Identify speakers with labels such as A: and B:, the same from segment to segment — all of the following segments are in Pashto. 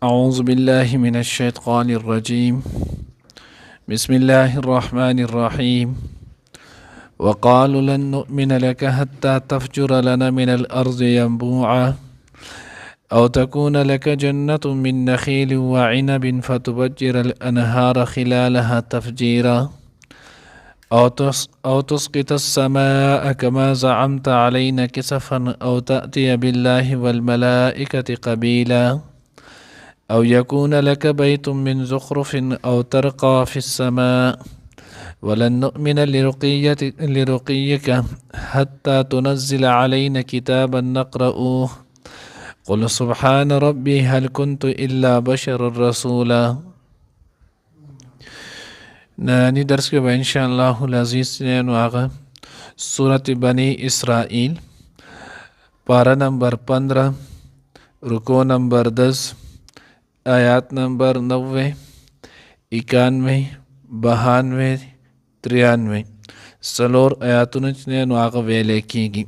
A: أعوذ بالله من الشيطان الرجيم. بسم الله الرحمن الرحيم. وقالوا لن نؤمن لك حتى تفجر لنا من الأرض ينبوعا أو تكون لك جنة من نخيل وعنب فتفجر الأنهار خلالها تفجيرا أو تسقط السماء كما زعمت علينا كسفا أو تأتي بالله والملائكة قبيلا أو يكون لك بيت من زخرف أو ترقى في السماء ولن نؤمن لرقيك حتى تنزل علينا كتابا نقرأه قل سبحان ربي هل كنت إلا بشر رسولا. نانی درس کے با انشاءاللہ العزیز نینو آغا سورة بنی اسرائیل پارہ نمبر 15 رکو نمبر 10 آیات نمبر 90 91 92 93 سلور آیاتون چنینو آغا ویلے کی گی.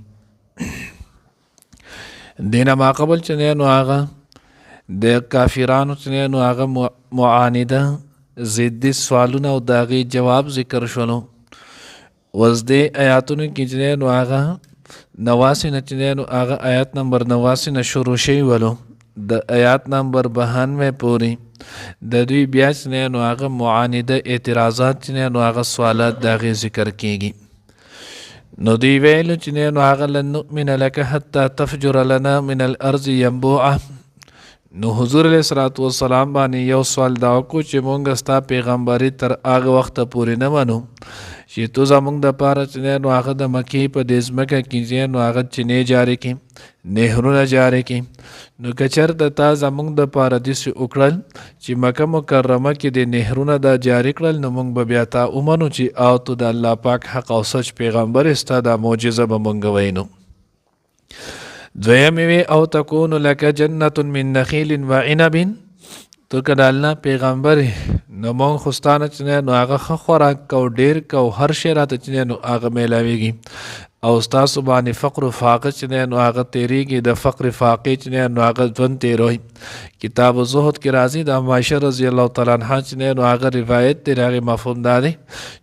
A: دینا ما قبل چنینو آغا دے کافرانو چنینو آغا معاندہ زدی سوالون او داغی جواب ذکر شلو. وزدے آیاتون کی چنینو آغا 89 چنینو آغا آیات نمبر 89 شروع شئی ولو د آیات نمبر 92 پوری د دوی بیا چنینو آغا معاندہ اعتراضات چنینو آغا سوالات داغی ذکر کیگی. نو دی ویلو چنینو آغا لن نؤمن لک حتی تفجر لنا من الارض ینبوعا. نو حضور علیہ السلام بانی یو سوال داو کو چی مونگا ستا پیغمبری تر آغا وقت پوری نمانو چی تو زمونگ دا پارا چنینو آغا دا مکی پا دیزمکا کی چنینو آغا چنے جاری کی نهرون جاری کی. نو کچر تا زمونگ دا پارا دیسی اکرل چی مکہ مکرمہ کی دی نهرون دا جاری کرل نو مونگ بیاتا امانو چی آو تو دا اللہ پاک حق و سچ پیغمبر استا دا موجزہ بمونگ وینو. دویمیوی او تکونو لکا جنت من نخیل و عنب تو کدالنا پیغمبر نو مونگ خستانا چنے نو آغا خوراک کو دیر کو ہر شیرات چنے نو آغا میلاویگی او استاسو بانی فقر فاقی چنے نو آغا تیریگی دا فقر فاقی چنے نو آغا دون تیروی. کتاب زہد کی رازی دا معاشر رضی اللہ تعالیٰ عنہ چنے نو آغا روایت تیر آغی مفہوم دادے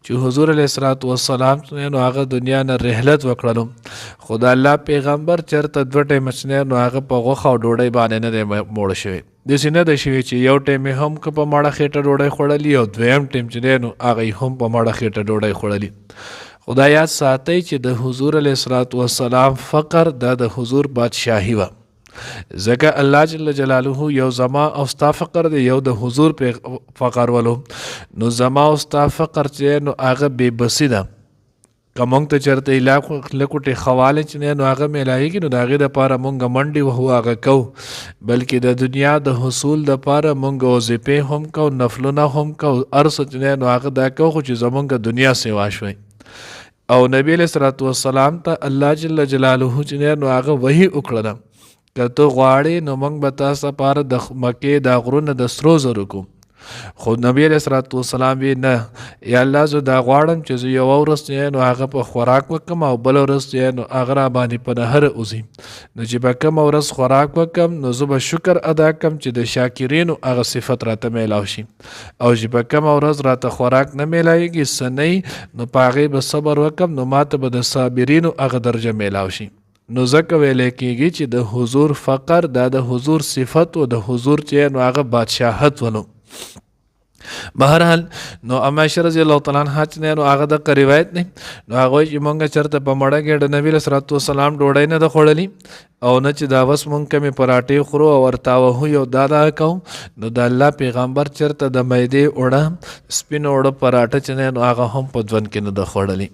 A: چو حضور علیہ السلام چنے نو آغا دنیا نا رحلت وکرلو خدا اللہ پیغمبر چرتا دوٹے مچنے نو آغا پا غوخا و ڈوڑای بانے ندے موڑ شوی دیسی ندے شوی چی یو ٹیمی ہم که پا ماڑا خیٹا ڈوڑای خوڑلی او دویم ٹیم چنے نو آغای ہم پا ماڑا خیٹا ڈوڑای خوڑلی. خدا یاد ساتی چی د حضور علیہ السلام فقر دا د حضور بادشاہی وا زکا اللہ جل جلالہ یو زما اوستا فقر دے یو د حضور پہ فقر ولو نو زما اوستا فقر چی نو آغا بے بسی دا کمونگ تا چرتا علاقو لکوٹی خوالے چنے نو آغا میلائی گی نو دا غی دا پارا مونگا منڈی وحو آغا کو بلکہ دا دنیا دا حصول دا پارا مونگا وزیپے ہم کو نفلونا ہم کو عرص چنے نو آغا دا کو خوچی زمونگا دنیا سے واشوئی. او نبی علیہ السلام تا اللہ جل جلالہ چنے نو آغا وہی اکڑنا کہ تو غواڑی نو منگ بتاسا پارا دا مکی دا غرون دا سرو زرکو خود نبی علیہ السلام بھی نا یا اللہ زو دا غواڑم چیزو یو ورس چنے نو آغا پا خوراک وکم او بل ورس چنے نو آغا را بانی پا نهر اوزی نو جی با کم ورس خوراک وکم نو زو با شکر ادا کم چی دا شاکرینو آغا صفت را تا میلاوشی او جی با کم ورس را تا خوراک نمیلائی گی سنی نو پاغی با صبر وکم نو ما تا با دا صابرینو آغا درجہ میلاوشی. نو زکا ویلے کی گی چی دا حضور فقر دا حضور صفت و دا حضور چی نو آغا بادشاہت ولو. بہرحال نو عائشہ رضی اللہ تعالیٰ عنہ چنے نو آغا دا روایت نہیں نو آغوی چی مونگا چرتا پا مڑا گیڑا نبی علیہ السلام ڈوڑای نا دا خوڑلی او نا چی دا وس مونگ کمی پراٹی خورو او ورطاوہو یو دادا کاؤ نو دا اللہ پیغمبر چرتا دا میدے اوڑا سپین اوڑا پراٹا چنے نو آغا ہم پدون کی نو دا خوڑلی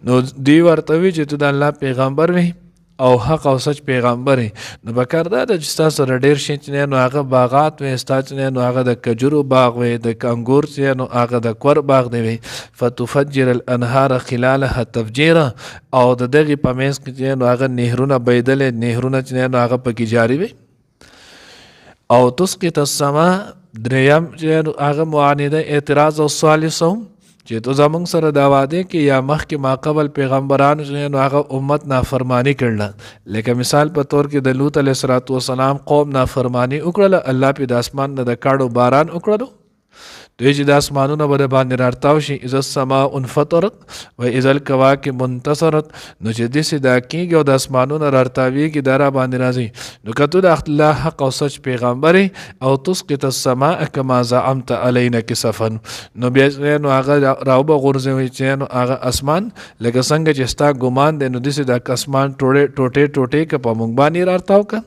A: نو دی ورطاوی چی تو دا اللہ پیغمبر وی او حق او سچ پیغمبر ہے نو بکر دا جستا سر دیر شین چنے نو آغا باغات وی استا چنے نو آغا دا کجرو باغ وی دا انگور چنے نو آغا دا کور باغ دی وی فتفجر الانهار خلالها تفجیرا او دا دغی پمیز چنے نو آغا نهرون بیدل نهرون چنے نو آغا پکی جاری وی او تسقط السما دریم چنے نو آغا معاندہ اعتراض او سوالی سو چې تو زمونږ سره دا وعده کې یا مخکې ما قبل پیغمبرانو چې نو هغه امت نافرمانی کړله لکه مثال په تور کې د لوط علیه السلام قوم نافرمانی وکړله الله په د اسمان نه د کاڼو باران وکړلو دوی چې د اسمانونه به د باندې رارتاو شي اذا السماء انفطرت و اذا الکواکب انتصرت نو چې داسې دا کېږي او د اسمانونه رارتاویږي دا را باندې راځي نو که تو د الله حق او سچ پیغمبر او تسقط السماء کما زعمت علینا کسفا نو بیا نو هغه راوبه غورځوي چې نو هغه اسمان لکه څنګه چې ستا ګمان دی نو داسې د اسمان ټوټې که په موږ باندې رارتاو که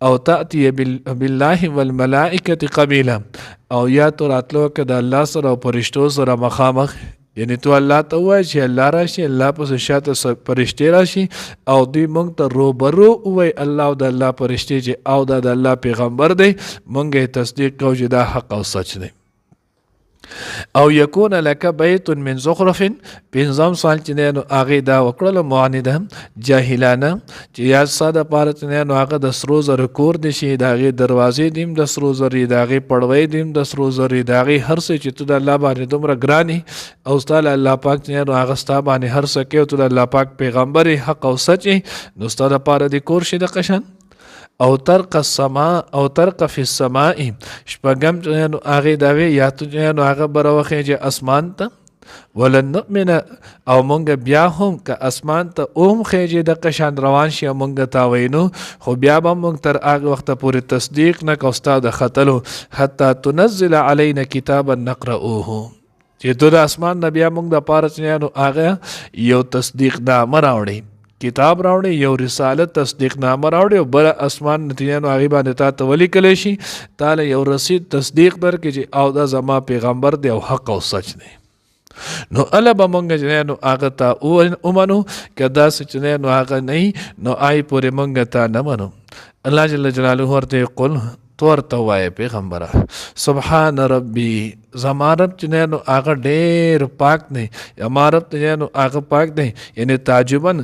A: او تأتی بالله والملائکة قبیلا او یا تو راتلو که د الله سره او فرشتو سره مخامخ یعنی تو الله ته وایي چې الله راشي الله پسې شاته فرشتې راشي او دوی موږ ته روبرو ووایي الله او د الله فرشتې چې او دا د الله پیغمبر دی موږ یې تصدیق کوو چې دا حق او سچ دی او یکون لک بیت من زخرف پنځم سوال چې نو هغه دا وکړل معانده جاهلانه چې یا ساده پاره چې نو هغه د سرو زر کور دي شي داغه دروازې دیم د سرو زری داغه پړوي دیم د سرو زری داغه هر څه چې ته د الله باندې دومره ګرانی او ستاله الله پاک چې نو هغه ستا باندې هر څه کې ته د الله پاک پیغمبر حق او سچ نو ستاده پاره د کور شي د قشن او ترق السماء او ترق فی السماء شپږم نو هغه داوی یا ته نو هغه بروخه چې اسمان ته ولن نؤمن او مونږ بیا هم که اسمان ته اوم خېجه د قشان روان شي مونږ تا وینو خو بیا به مونږ تر هغه وخت پورې تصدیق نه کو استاد خطلو حتی تنزل علینا کتابا نقرؤه چې تو د اسمان نبی مونږ د پاره نو هغه یو تصدیق نامه راوړي کتاب راوړي یو رسالت تصدیق نامه راوړي او بل اسمان نتیجه نو هغه باندې تا ته ولی کلی شي تعالی یو رسید تصدیق درکړي چې او دا زما پیغمبر دی او حق او سچ دی نو الله به مونږ چې نو هغه ته اومنو کدا سچ نو هغه نه نو آی پورې مونږ ته نه منو الله جل جلاله ورته قل تور ته وایي پیغمبره سبحان ربي زما رب چې نو هغه ډېر پاک دی زما رب چې نو هغه پاک دی یعنی تعجبا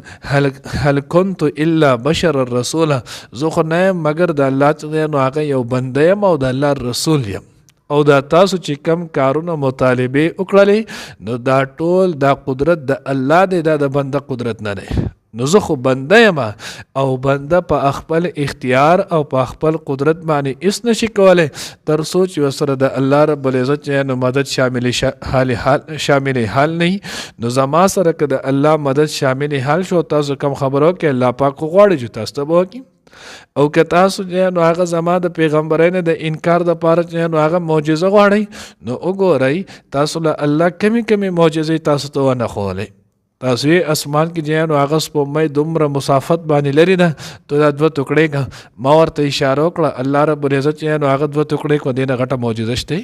A: هل كنت الا بشر الرسول زه خو نه یم مګر د الله چې نو هغه یو بنده یم او د الله رسول یم او دا تاسو چې کم کارونه مطالبه وکړلې نو دا ټول دا قدرت د الله دی دا د بنده قدرت نه دی نو زه خو بنده یم او بنده په خپل اختیار او په خپل قدرت باندې اس نشي کولی تر سوچ وسره د الله رب العزت نو مدد شامل حال نه نو زما سره که د الله مدد شامل حال شو تاسو کم خبرو کې الله پاک غواړي چې تاسو ته وکړي او که تاسو نو هغه زما د پیغمبرانو د انکار د پاره نو هغه معجزه غواړي نو وګورئ تاسو له الله کمی معجزې تاسو ته ونه خولې تاسو یې اسمان کې نو هغه سپوږمۍ دومره مسافت باندې لري نه تو دا دوه ټوکړې ما ورته اشاره وکړه الله رب العزت نو هغه دوه ټوکړې کو دینه غټه معجزه شته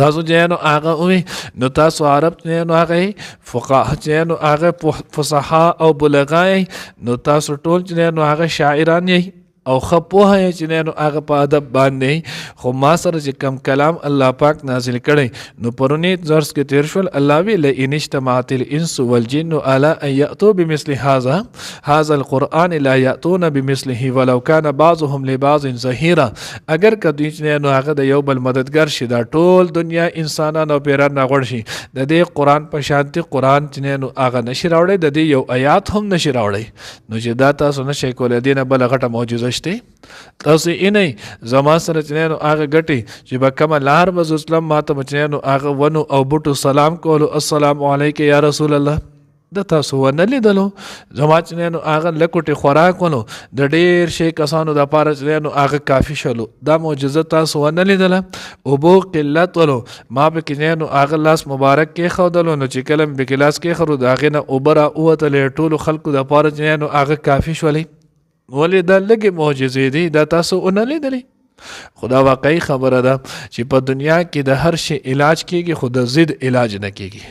A: تاسو نو هغه وي نو تاسو عرب نو هغه فقها نو هغه فصحا او بلغای نو تاسو ټول نو هغه شاعران یې او خپوه چې نو هغه په ادب باندې خو ما سره چې کم کلام الله پاک نازل کړي نو پرونی درس کې تیر شول الله وی لئن اجتمعت الانس والجن على ان ياتوا بمثل هذا القران لا ياتون بمثله ولو كان بعضهم لبعض ظهيرا اگر کدی چې نو هغه د یو بل مددگار شي دا ټول دنیا انسانانو پیران نغړ شي د دې قران په شانتي قران چې نو هغه نشي راوړي د دې یو آیات هم نشي راوړي نو چې دا تاسو نشي کولای دینه بل غټه معجزه تاسو یې زما سره چې نو هغه ګټي چې به کومه لار به اسلام ماته چې نو هغه ونو او بوټو سلام کولو السلام علیک یا رسول الله د تاسو ونه لیدلو زما چې نو هغه لکوټي خوراک ونو د ډیر شي کسانو د پاره چې نو هغه کافی شلو دا معجزه تاسو ونه لیدله او بو قلت ولو ما به کې نو هغه لاس مبارک کې خودلو نو چې کلم به ګلاس کې خرو داغه نه اوبره اوته ټولو خلکو د پاره چې نو هغه کافی شولې ولی دا لګي معجزې دي دا تاسو اونې لیدلې خدا واقعي خبره ده چې په دنیا کې د هر شي علاج کیږي خو د ضد علاج نه کیږي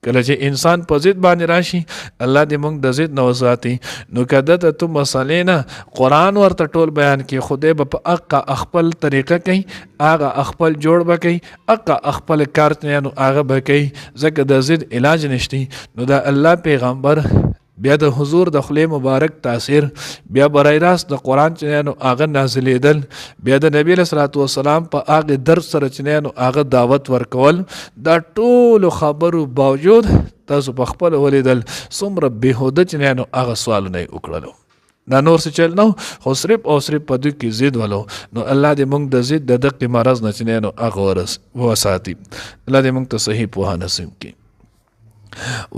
A: کله چې انسان په ضد باندې راشي الله دې موږ د ضد نه وساتي نو کده ته تو مسلې نه قران ورته ټول بیان کې خدای په اقا خپل طریقه کوي هغه خپل جوړ بکي اقا خپل کارت نه نو هغه بکي ځکه د ضد علاج نشتی نو دا الله پیغمبر بیا د حضور د خلی مبارک تاثیر، بیا برای راست د قرآن چې نو هغه نازلیدل، بیا د نبی صلی الله علیه وسلم په هغه درس سره چې نو هغه دعوت ورکول، دا ټول خبرو باوجود تاسو په خپل ولیدل څومره بېهوده چې نو هغه سوالونه یې وکړلو. دا نور څه چل نو، خو صرف او صرف په دوی کې ضد ولو. نو الله دې موږ د ضد د دقې مرض نه چې نو هغه وساتي. الله دې موږ ته صحیح پوهه نصیب کړي.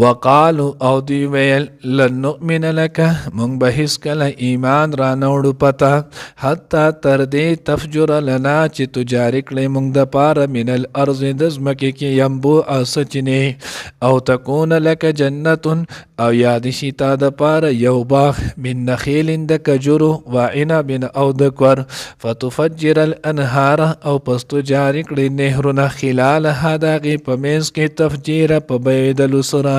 A: وقالو او دی ویل لن نؤمن لک مونږ به هیڅ کله ایمان را نوړو پتا حتی تر دې تفجر لنا چې تو جاری کړې مونږ د پاره من الارض د ځمکې کې ینبوع سرچینې او تکون لک جنت او یاد شي تا د پاره یو باغ من نخیل د کجورو و عنب او د کور فتفجر الانهار او پستو جاری کړې نهرونه خلالها د هغې په منځ کې تفجیر په بیدلو سره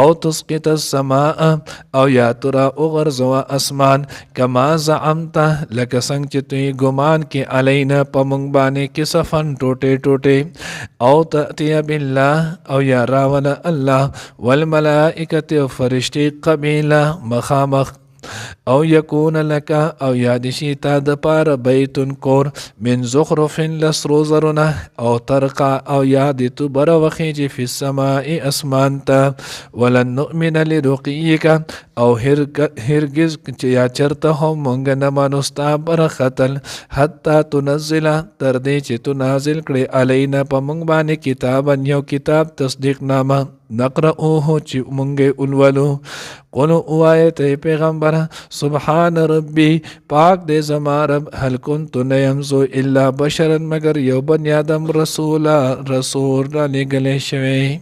A: او تسقط السماء او یا ترا اغرزوا اسمان کما زعمتا لکه څنګه چې توی ګمان کې علینا په مونږ باندې کې صفن ټوټې ټوټې او تأتي بالله او یا راوله الله والملائکة او فرشتي قبیله مخامخ او یکون لکا او یاد شي تا د پاره بیتون کور من زخرف لسرو زرونه او ترقا او یاد تو بر وخیجی فی السماء اسمان تا ولن نؤمن لرقیک او هرگز یا چرته هم مونږ نه مانو ستا بر خطل حتی تنزل تر دې چې تو نازل کړي علینا په مونږ باندې کتابا یو کتاب تصدیق نامه نقرأوه چې مونږ اولولو. قلو اوایت پیغمبر سبحان ربی پاک دے زما رب هل کنت نیمزو الا بشرا مگر یو بنی آدم رسول را لگلے شوی.